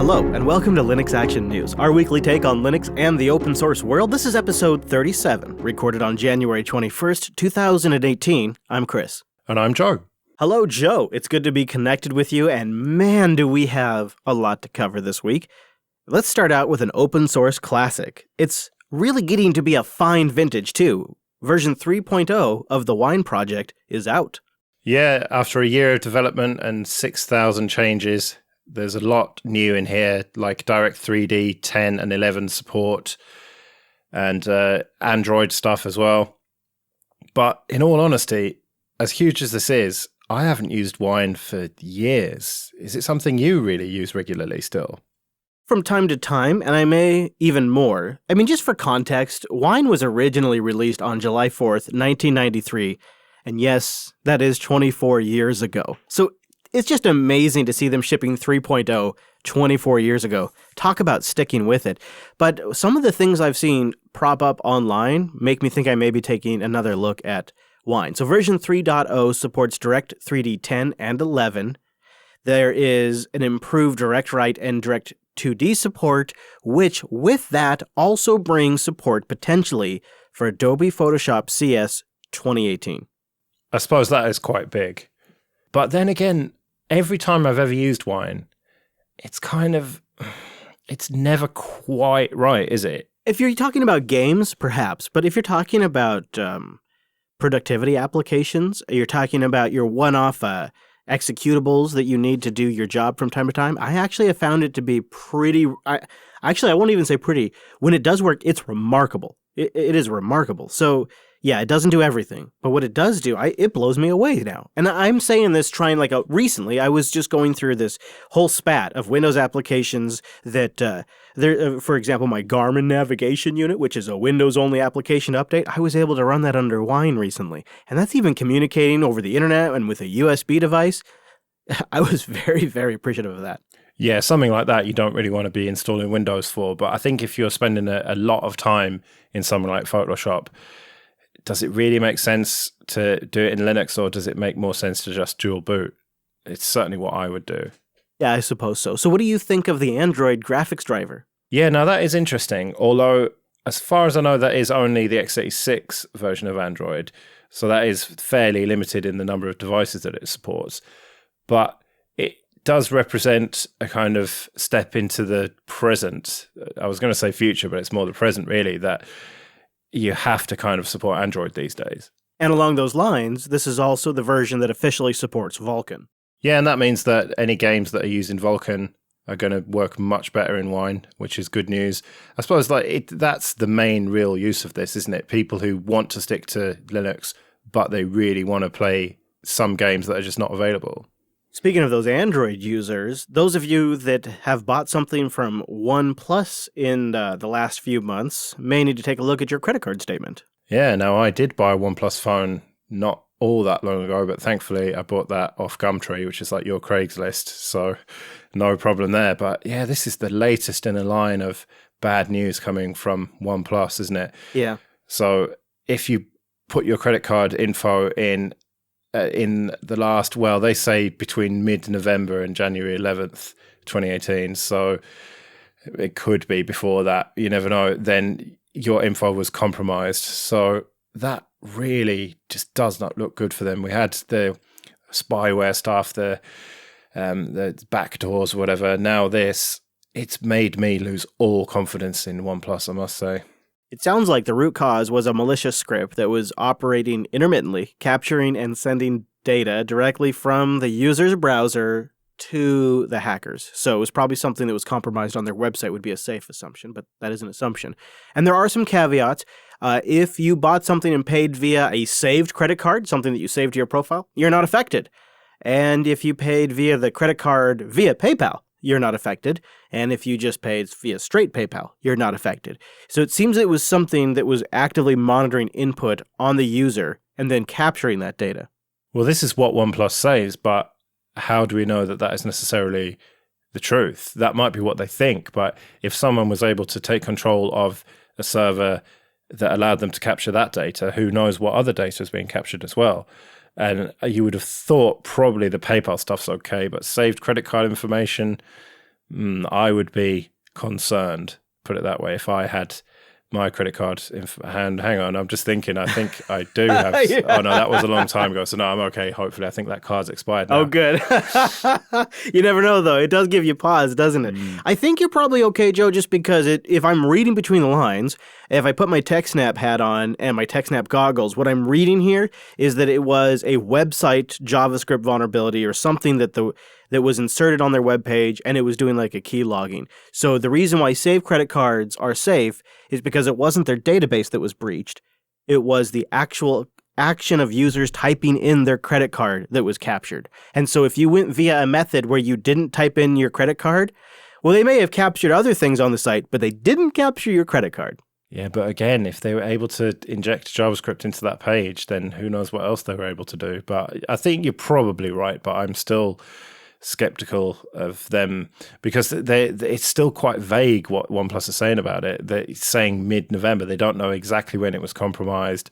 Hello, and welcome to Linux Action News, our weekly take on Linux and the open source world. This is episode 37, recorded on January 21st, 2018. I'm Chris. And I'm Joe. Hello, Joe. It's good to be connected with you, and man, do we have a lot to cover this week. Let's start out with an open source classic. It's really getting to be a fine vintage, too. Version 3.0 of the Wine project is out. Yeah, after a year of development and 6,000 changes, there's a lot new in here, like Direct 3D 10 and 11 support, and Android stuff as well. But in all honesty, as huge as this is, I haven't used Wine for years. Is it something you really use regularly still? From time to time, and I may even more. I mean, just for context, Wine was originally released on July 4th, 1993, and yes, that is 24 years ago. So it's just amazing to see them shipping 3.0 24 years ago. Talk about sticking with it. But some of the things I've seen prop up online make me think I may be taking another look at Wine. So version 3.0 supports Direct 3D 10 and 11. There is an improved Direct Write and Direct 2D support, which with that also brings support potentially for Adobe Photoshop CS 2018. I suppose that is quite big. But then again, every time I've ever used Wine, it's never quite right, is it? If you're talking about games, perhaps. But if you're talking about productivity applications, you're talking about your one-off executables that you need to do your job from time to time, I actually have found it to be pretty... I won't even say pretty. When it does work, it's remarkable. It is remarkable. So, yeah, it doesn't do everything. But what it does do, it blows me away now. And I'm saying this recently, I was just going through this whole spat of Windows applications that, for example, my Garmin navigation unit, which is a Windows-only application update, I was able to run that under Wine recently. And that's even communicating over the internet and with a USB device. I was very, very appreciative of that. Yeah, something like that you don't really want to be installing Windows for. But I think if you're spending a lot of time in something like Photoshop, does it really make sense to do it in Linux, or does it make more sense to just dual boot? It's certainly what I would do. Yeah, I suppose so. So what do you think of the Android graphics driver? Yeah, now that is interesting. Although, as far as I know, that is only the x86 version of Android. So that is fairly limited in the number of devices that it supports. But it does represent a kind of step into the present. I was going to say future, but it's more the present, really, that you have to kind of support Android these days. And along those lines, this is also the version that officially supports Vulkan. Yeah, and that means that any games that are using Vulkan are going to work much better in Wine, which is good news. I suppose that's the main real use of this, isn't it? People who want to stick to Linux, but they really want to play some games that are just not available. Speaking of those Android users, those of you that have bought something from OnePlus in the last few months may need to take a look at your credit card statement. Yeah, now I did buy a OnePlus phone not all that long ago, but thankfully I bought that off Gumtree, which is like your Craigslist, so no problem there. But yeah, this is the latest in a line of bad news coming from OnePlus, isn't it? Yeah. So if you put your credit card info in the last, well, they say between mid-November and January 11th, 2018. So it could be before that. You never know. Then your info was compromised. So that really just does not look good for them. We had the spyware stuff, the backdoors or whatever. Now it's made me lose all confidence in OnePlus, I must say. It sounds like the root cause was a malicious script that was operating intermittently, capturing and sending data directly from the user's browser to the hackers. So it was probably something that was compromised on their website would be a safe assumption, but that is an assumption. And there are some caveats. If you bought something and paid via a saved credit card, something that you saved to your profile, you're not affected. And if you paid via the credit card via PayPal, you're not affected. And if you just paid via straight PayPal, you're not affected. So it seems it was something that was actively monitoring input on the user and then capturing that data. Well, this is what OnePlus says, but how do we know that that is necessarily the truth? That might be what they think, but if someone was able to take control of a server that allowed them to capture that data, who knows what other data is being captured as well? And you would have thought probably the PayPal stuff's okay, but saved credit card information, I would be concerned, put it that way, if I had my credit card in hand. Hang on, I'm just thinking. I think I do have. Yeah. Oh no, that was a long time ago. So no, I'm okay. Hopefully, I think that card's expired now. Oh, good. You never know, though. It does give you pause, doesn't it? I think you're probably okay, Joe, just because if I'm reading between the lines, if I put my TechSnap hat on and my TechSnap goggles, what I'm reading here is that it was a website JavaScript vulnerability or something that was inserted on their webpage, and it was doing like a key logging. So the reason why Save credit cards are safe is because it wasn't their database that was breached. It was the actual action of users typing in their credit card that was captured. And so if you went via a method where you didn't type in your credit card, well, they may have captured other things on the site, but they didn't capture your credit card. Yeah, but again, if they were able to inject JavaScript into that page, then who knows what else they were able to do. But I think you're probably right, but I'm still skeptical of them because it's still quite vague what OnePlus is saying about it. They're saying mid-November. They don't know exactly when it was compromised,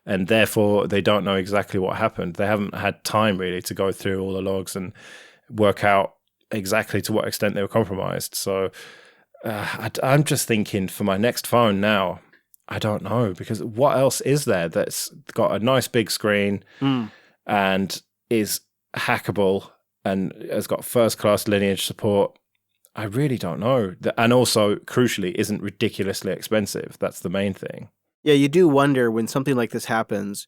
and therefore they don't know exactly what happened. They haven't had time really to go through all the logs and work out exactly to what extent they were compromised. So I'm just thinking for my next phone now, I don't know, because what else is there that's got a nice big screen and is hackable and has got first-class lineage support? I really don't know. And also, crucially, isn't ridiculously expensive. That's the main thing. Yeah, you do wonder when something like this happens,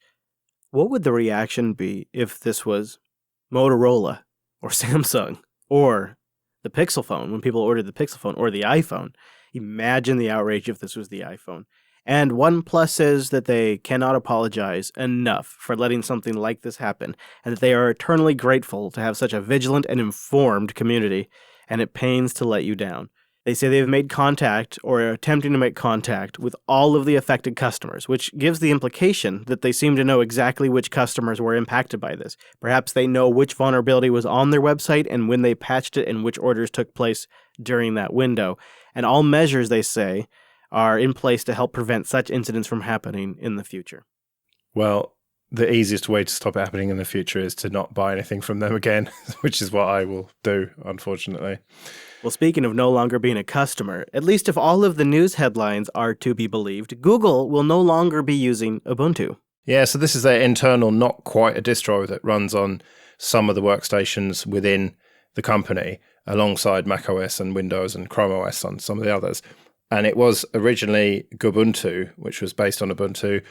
what would the reaction be if this was Motorola or Samsung or the Pixel phone, when people ordered the Pixel phone or the iPhone? Imagine the outrage if this was the iPhone. And OnePlus says that they cannot apologize enough for letting something like this happen, and that they are eternally grateful to have such a vigilant and informed community, and it pains to let you down. They say they've made contact, or are attempting to make contact, with all of the affected customers, which gives the implication that they seem to know exactly which customers were impacted by this. Perhaps they know which vulnerability was on their website and when they patched it and which orders took place during that window. And all measures, they say, are in place to help prevent such incidents from happening in the future. Well, the easiest way to stop it happening in the future is to not buy anything from them again, which is what I will do, unfortunately. Well, speaking of no longer being a customer, at least if all of the news headlines are to be believed, Google will no longer be using Ubuntu. Yeah, so this is their internal, not quite a distro that runs on some of the workstations within the company, alongside macOS and Windows and Chrome OS on some of the others. And it was originally Ubuntu, which was based on Ubuntu,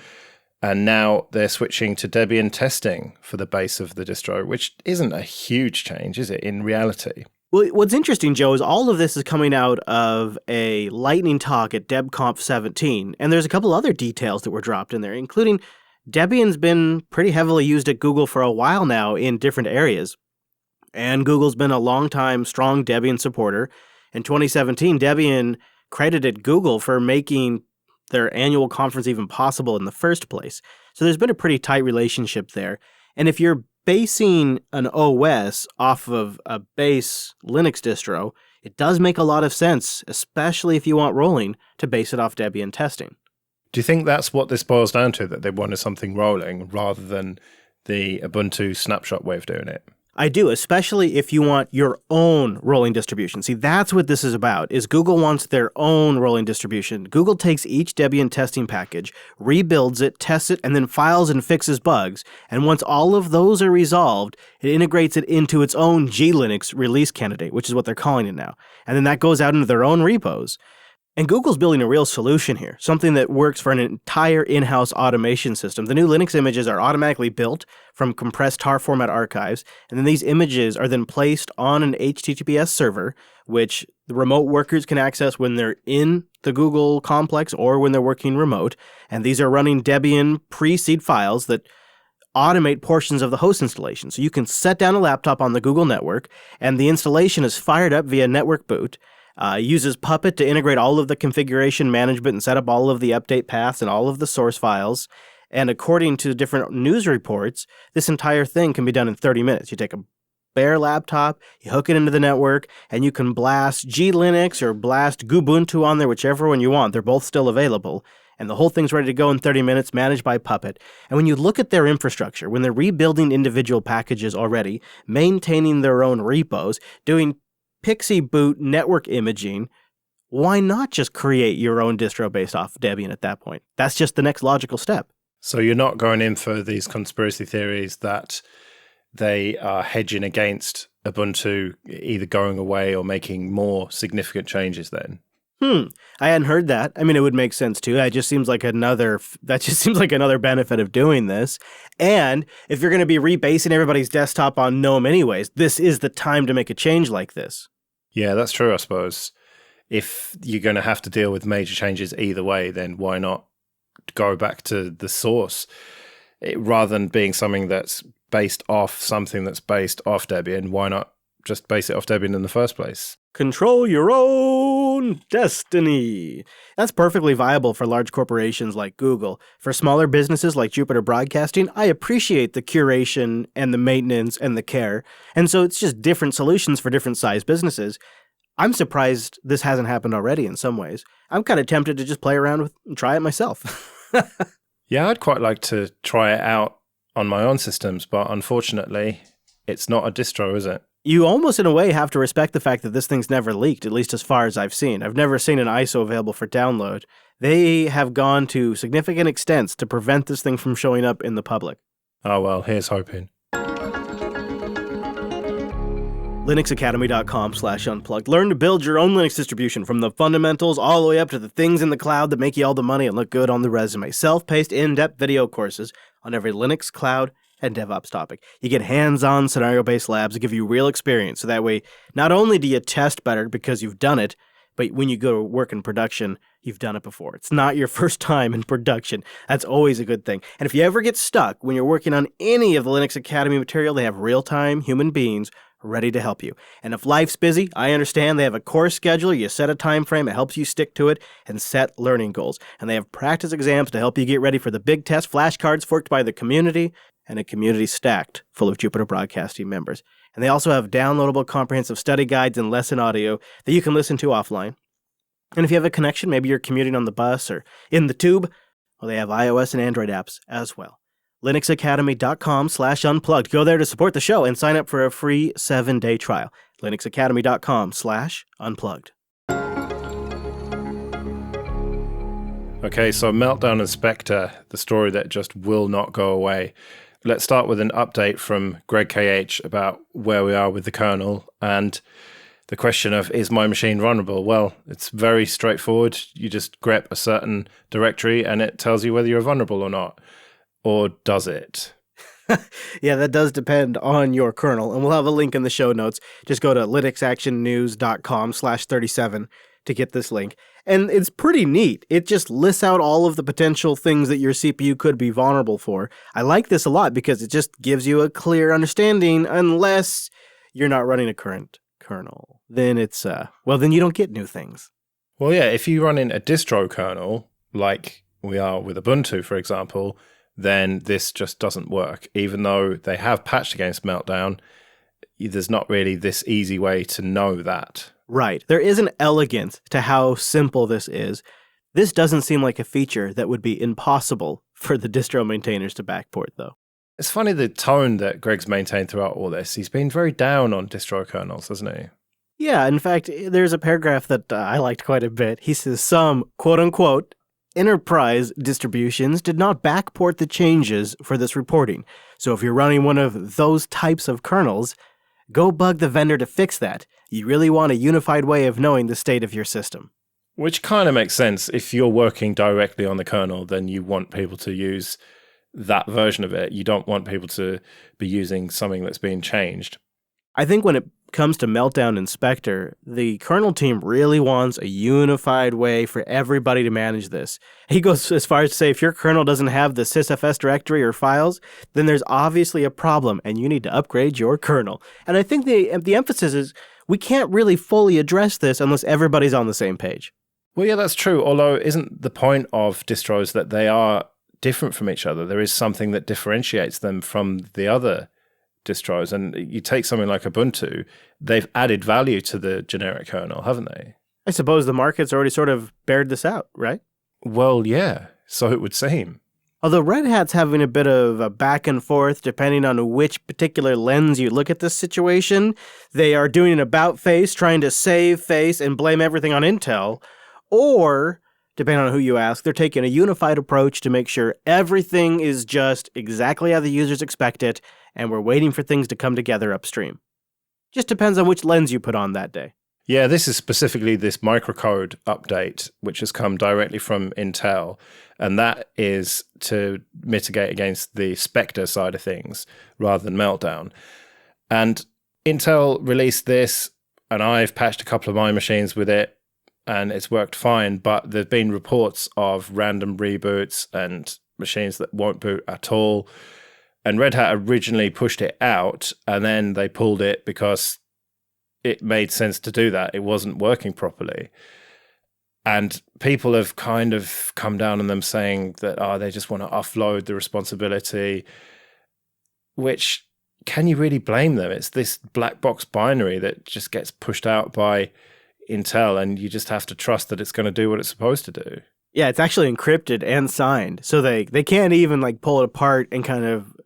and now they're switching to Debian testing for the base of the distro, which isn't a huge change, is it, in reality? Well, what's interesting, Joe, is all of this is coming out of a lightning talk at DebConf 17, and there's a couple other details that were dropped in there, including Debian's been pretty heavily used at Google for a while now in different areas, and Google's been a long-time strong Debian supporter. In 2017, Debian credited Google for making their annual conference even possible in the first place. So there's been a pretty tight relationship there. And if you're basing an OS off of a base Linux distro, it does make a lot of sense, especially if you want rolling, to base it off Debian testing. Do you think that's what this boils down to, that they wanted something rolling rather than the Ubuntu snapshot way of doing it? I do, especially if you want your own rolling distribution. See, that's what this is about, is Google wants their own rolling distribution. Google takes each Debian testing package, rebuilds it, tests it, and then files and fixes bugs. And once all of those are resolved, it integrates it into its own G-Linux release candidate, which is what they're calling it now. And then that goes out into their own repos. And Google's building a real solution here, something that works for an entire in-house automation system. The new Linux images are automatically built from compressed tar format archives, and then these images are then placed on an HTTPS server, which the remote workers can access when they're in the Google complex or when they're working remote. And these are running Debian pre-seed files that automate portions of the host installation. So you can set down a laptop on the Google network, and the installation is fired up via network boot. Uses Puppet to integrate all of the configuration management and set up all of the update paths and all of the source files. And according to different news reports, this entire thing can be done in 30 minutes. You take a bare laptop, you hook it into the network, and you can blast G-Linux or blast Ubuntu on there, whichever one you want. They're both still available. And the whole thing's ready to go in 30 minutes, managed by Puppet. And when you look at their infrastructure, when they're rebuilding individual packages already, maintaining their own repos, doing Pixie boot network imaging, why not just create your own distro based off Debian at that point? That's just the next logical step. So you're not going in for these conspiracy theories that they are hedging against Ubuntu either going away or making more significant changes then? I hadn't heard that. I mean, it would make sense too. That just seems like another benefit of doing this. And if you're going to be rebasing everybody's desktop on GNOME anyways, this is the time to make a change like this. Yeah, that's true, I suppose. If you're going to have to deal with major changes either way, then why not go back to the source? Rather than being something that's based off something that's based off Debian, why not just base it off Debian in the first place? Control your own destiny. That's perfectly viable for large corporations like Google. For smaller businesses like Jupiter Broadcasting, I appreciate the curation and the maintenance and the care. And so it's just different solutions for different size businesses. I'm surprised this hasn't happened already in some ways. I'm kind of tempted to just play around with and try it myself. Yeah, I'd quite like to try it out on my own systems, but unfortunately, it's not a distro, is it? You almost, in a way, have to respect the fact that this thing's never leaked, at least as far as I've seen. I've never seen an ISO available for download. They have gone to significant extents to prevent this thing from showing up in the public. Oh, well, here's hoping. linuxacademy.com/unplugged. Learn to build your own Linux distribution from the fundamentals all the way up to the things in the cloud that make you all the money and look good on the resume. Self-paced, in-depth video courses on every Linux, cloud, and DevOps topic. You get hands-on scenario-based labs that give you real experience. So that way, not only do you test better because you've done it, but when you go to work in production, you've done it before. It's not your first time in production. That's always a good thing. And if you ever get stuck when you're working on any of the Linux Academy material, they have real-time human beings ready to help you. And if life's busy, I understand they have a course scheduler. You set a time frame, it helps you stick to it and set learning goals. And they have practice exams to help you get ready for the big test, flashcards forked by the community, and a community stacked full of Jupiter Broadcasting members. And they also have downloadable comprehensive study guides and lesson audio that you can listen to offline. And if you have a connection, maybe you're commuting on the bus or in the tube, well, they have iOS and Android apps as well. linuxacademy.com/unplugged. Go there to support the show and sign up for a free 7-day trial. linuxacademy.com/unplugged. Okay, so Meltdown and Spectre, the story that just will not go away. Let's start with an update from Greg KH about where we are with the kernel and the question of, is my machine vulnerable? Well, it's very straightforward. You just grep a certain directory and it tells you whether you're vulnerable or not. Or does it? Yeah, that does depend on your kernel. And we'll have a link in the show notes. Just go to linuxactionnews.com/37 to get this link. And it's pretty neat. It just lists out all of the potential things that your CPU could be vulnerable for. I like this a lot because it just gives you a clear understanding, unless you're not running a current kernel. Then it's, then you don't get new things. Well, yeah, if you run in a distro kernel, like we are with Ubuntu, for example, then this just doesn't work. Even though they have patched against Meltdown, there's not really this easy way to know that. Right. There is an elegance to how simple this is. This doesn't seem like a feature that would be impossible for the distro maintainers to backport, though. It's funny the tone that Greg's maintained throughout all this. He's been very down on distro kernels, hasn't he? Yeah, in fact, there's a paragraph that I liked quite a bit. He says some, quote-unquote, enterprise distributions did not backport the changes for this reporting. So if you're running one of those types of kernels, go bug the vendor to fix that. You really want a unified way of knowing the state of your system. Which kind of makes sense. If you're working directly on the kernel, then you want people to use that version of it. You don't want people to be using something that's being changed. I think when it comes to Meltdown and Spectre, the kernel team really wants a unified way for everybody to manage this. He goes as far as to say, if your kernel doesn't have the sysfs directory or files, then there's obviously a problem and you need to upgrade your kernel. And I think the emphasis is we can't really fully address this unless everybody's on the same page. Well, yeah, that's true. Although, isn't the point of distros that they are different from each other? There is something that differentiates them from the other distros. And you take something like Ubuntu, they've added value to the generic kernel, haven't they? I suppose the market's already sort of bared this out, right? Well, yeah, so it would seem. Although Red Hat's having a bit of a back and forth depending on which particular lens you look at this situation. They are doing an about face, trying to save face and blame everything on Intel. Or, depending on who you ask, they're taking a unified approach to make sure everything is just exactly how the users expect it, and we're waiting for things to come together upstream. Just depends on which lens you put on that day. Yeah, this is specifically this microcode update, which has come directly from Intel. And that is to mitigate against the Spectre side of things rather than Meltdown. And Intel released this, and I've patched a couple of my machines with it, and it's worked fine. But there's been reports of random reboots and machines that won't boot at all. And Red Hat originally pushed it out, and then they pulled it because it made sense to do that. It wasn't working properly. And people have kind of come down on them saying that, they just want to offload the responsibility, which, can you really blame them? It's this black box binary that just gets pushed out by Intel, and you just have to trust that it's going to do what it's supposed to do. Yeah, it's actually encrypted and signed, so they can't even like pull it apart and kind of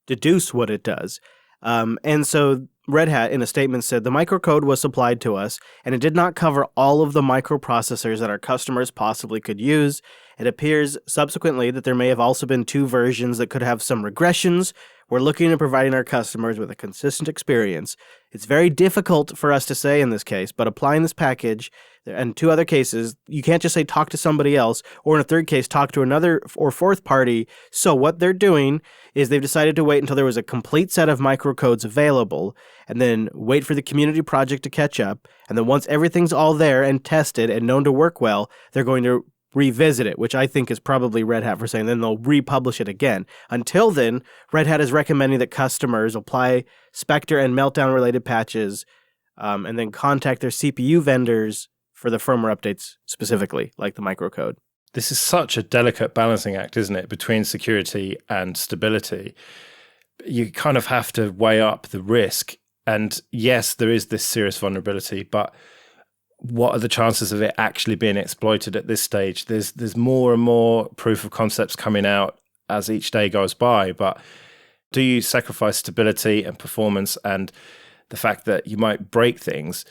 deduce what it does. And so Red Hat, in a statement, said the microcode was supplied to us, and it did not cover all of the microprocessors that our customers possibly could use. It appears subsequently that there may have also been 2 versions that could have some regressions. We're looking at providing our customers with a consistent experience. It's very difficult for us to say in this case, but applying this package, and 2 other cases, you can't just say talk to somebody else, or in a third case, talk to another or fourth party. So what they're doing is they've decided to wait until there was a complete set of microcodes available, and then wait for the community project to catch up. And then once everything's all there and tested and known to work well, they're going to revisit it, which I think is probably Red Hat for saying then they'll republish it again. Until then, Red Hat is recommending that customers apply Spectre and Meltdown related patches, and then contact their CPU vendors for the firmware updates specifically, like the microcode. This is such a delicate balancing act, isn't it, between security and stability. You kind of have to weigh up the risk. And yes, there is this serious vulnerability, but what are the chances of it actually being exploited at this stage? There's more and more proof of concepts coming out as each day goes by, but do you sacrifice stability and performance and the fact that you might break things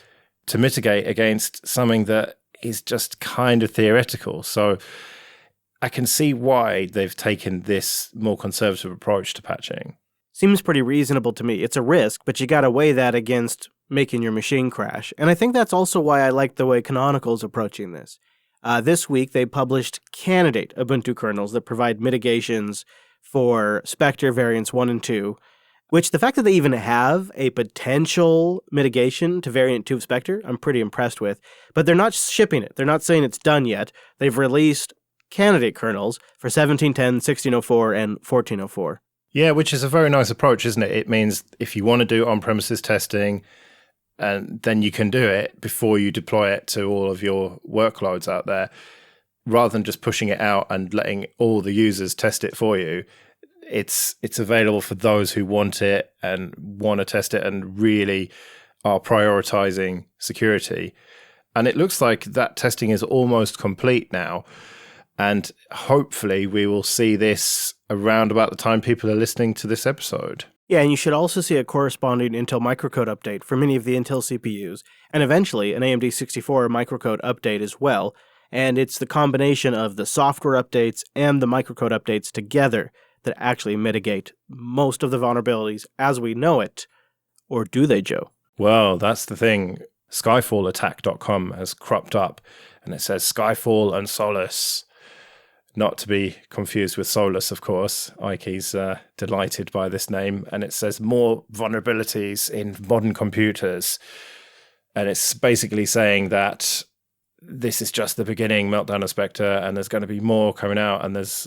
to mitigate against something that is just kind of theoretical? So I can see why they've taken this more conservative approach to patching. Seems pretty reasonable to me. It's a risk, but you got to weigh that against making your machine crash. And I think that's also why I like the way Canonical's approaching this. This week, they published candidate Ubuntu kernels that provide mitigations for Spectre variants 1 and 2, which the fact that they even have a potential mitigation to variant 2 of Spectre, I'm pretty impressed with. But they're not shipping it. They're not saying it's done yet. They've released candidate kernels for 1710, 1604, and 1404. Yeah, which is a very nice approach, isn't it? It means if you want to do on-premises testing, and then you can do it before you deploy it to all of your workloads out there, rather than just pushing it out and letting all the users test it for you. It's available for those who want it and want to test it and really are prioritizing security. And it looks like that testing is almost complete now. And hopefully we will see this around about the time people are listening to this episode. Yeah, and you should also see a corresponding Intel microcode update for many of the Intel CPUs, and eventually an AMD 64 microcode update as well. And it's the combination of the software updates and the microcode updates together that actually mitigate most of the vulnerabilities as we know it. Or do they, Joe? Well, that's the thing. Skyfallattack.com has cropped up, and it says Skyfall and Solus. Not to be confused with Solus, of course. Ike's delighted by this name. And it says more vulnerabilities in modern computers. And it's basically saying that this is just the beginning, Meltdown and Spectre, and there's going to be more coming out, and there's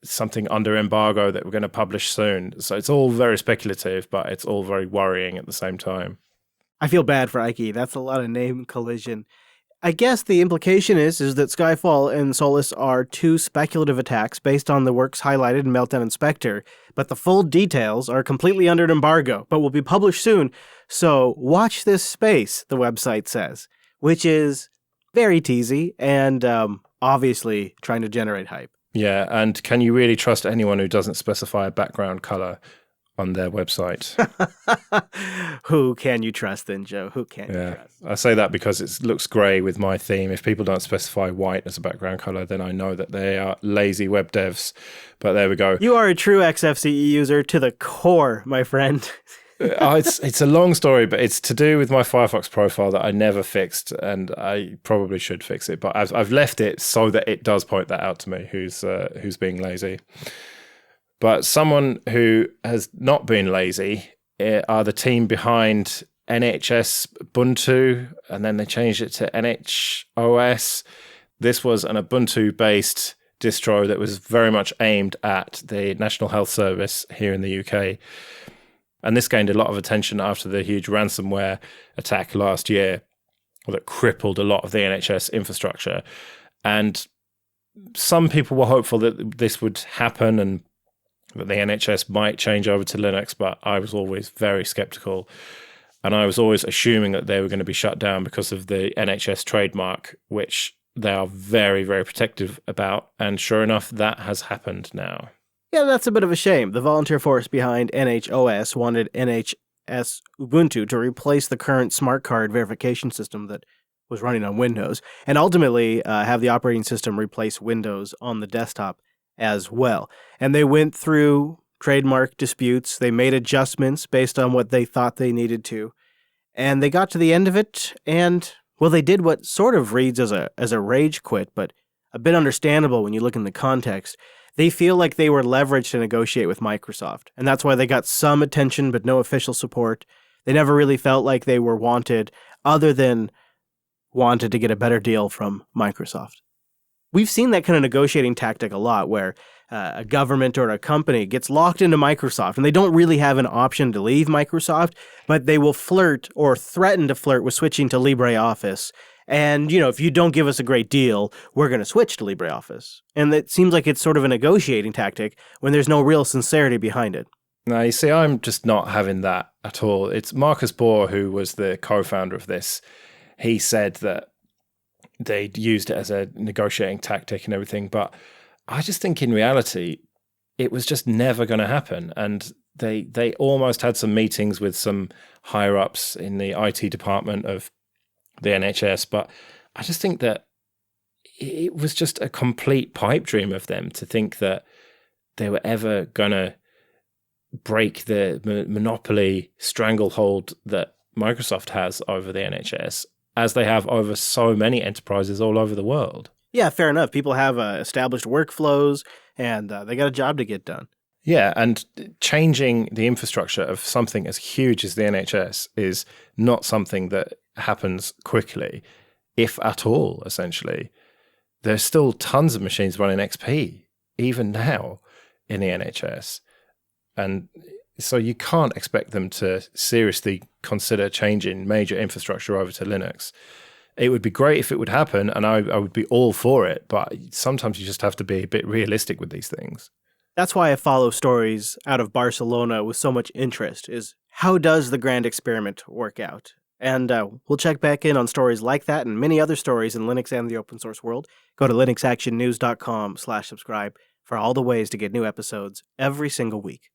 something under embargo that we're going to publish soon. So it's all very speculative, but it's all very worrying at the same time. I feel bad for Ike. That's a lot of name collision. I guess the implication is that Skyfall and Solus are 2 speculative attacks based on the works highlighted in Meltdown and Spectre, but the full details are completely under an embargo, but will be published soon. So watch this space, the website says, which is very teasy and obviously trying to generate hype. Yeah, and can you really trust anyone who doesn't specify a background color on their website? Who can you trust then, Joe? Who can you trust? I say that because it looks grey with my theme. If people don't specify white as a background color, then I know that they are lazy web devs. But there we go. You are a true XFCE user to the core, my friend. It's a long story, but it's to do with my Firefox profile that I never fixed, and I probably should fix it. But I've left it so that it does point that out to me, who's being lazy. But someone who has not been lazy are the team behind NHS Ubuntu, and then they changed it to NHoS. This was an Ubuntu-based distro that was very much aimed at the National Health Service here in the UK. And this gained a lot of attention after the huge ransomware attack last year that crippled a lot of the NHS infrastructure. And some people were hopeful that this would happen and that the NHS might change over to Linux, but I was always very skeptical. And I was always assuming that they were going to be shut down because of the NHS trademark, which they are very, very protective about. And sure enough, that has happened now. Yeah, that's a bit of a shame. The volunteer force behind NHOS wanted NHS Ubuntu to replace the current smart card verification system that was running on Windows, and ultimately have the operating system replace Windows on the desktop as well. And they went through trademark disputes. They made adjustments based on what they thought they needed to. And they got to the end of it, and, well, they did what sort of reads as a rage quit, but a bit understandable when you look in the context. They feel like they were leveraged to negotiate with Microsoft, and that's why they got some attention but no official support. They never really felt like they were wanted, other than wanted to get a better deal from Microsoft. We've seen that kind of negotiating tactic a lot, where a government or a company gets locked into Microsoft, and they don't really have an option to leave Microsoft, but they will flirt or threaten to flirt with switching to LibreOffice. And, if you don't give us a great deal, we're going to switch to LibreOffice. And it seems like it's sort of a negotiating tactic when there's no real sincerity behind it. Now, you see, I'm just not having that at all. It's Marcus Bohr, who was the co-founder of this. He said that they'd used it as a negotiating tactic and everything. But I just think in reality, it was just never going to happen. And they almost had some meetings with some higher-ups in the IT department of the NHS, but I just think that it was just a complete pipe dream of them to think that they were ever going to break the monopoly stranglehold that Microsoft has over the NHS, as they have over so many enterprises all over the world. Yeah, fair enough. People have established workflows, and they got a job to get done. Yeah, and changing the infrastructure of something as huge as the NHS is not something that happens quickly, if at all, essentially. There's still tons of machines running XP, even now, in the NHS. And so you can't expect them to seriously consider changing major infrastructure over to Linux. It would be great if it would happen, and I would be all for it, but sometimes you just have to be a bit realistic with these things. That's why I follow stories out of Barcelona with so much interest, is how does the grand experiment work out? And we'll check back in on stories like that and many other stories in Linux and the open source world. Go to linuxactionnews.com/subscribe for all the ways to get new episodes every single week.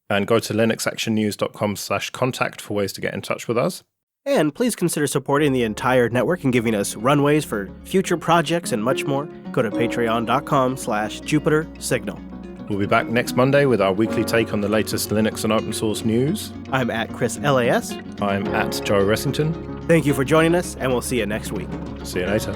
And go to linuxactionnews.com/contact for ways to get in touch with us. And please consider supporting the entire network and giving us runways for future projects and much more. Go to patreon.com/JupiterSignal. We'll be back next Monday with our weekly take on the latest Linux and open source news. I'm at Chris LAS. I'm at Joe Ressington. Thank you for joining us, and we'll see you next week. See you later.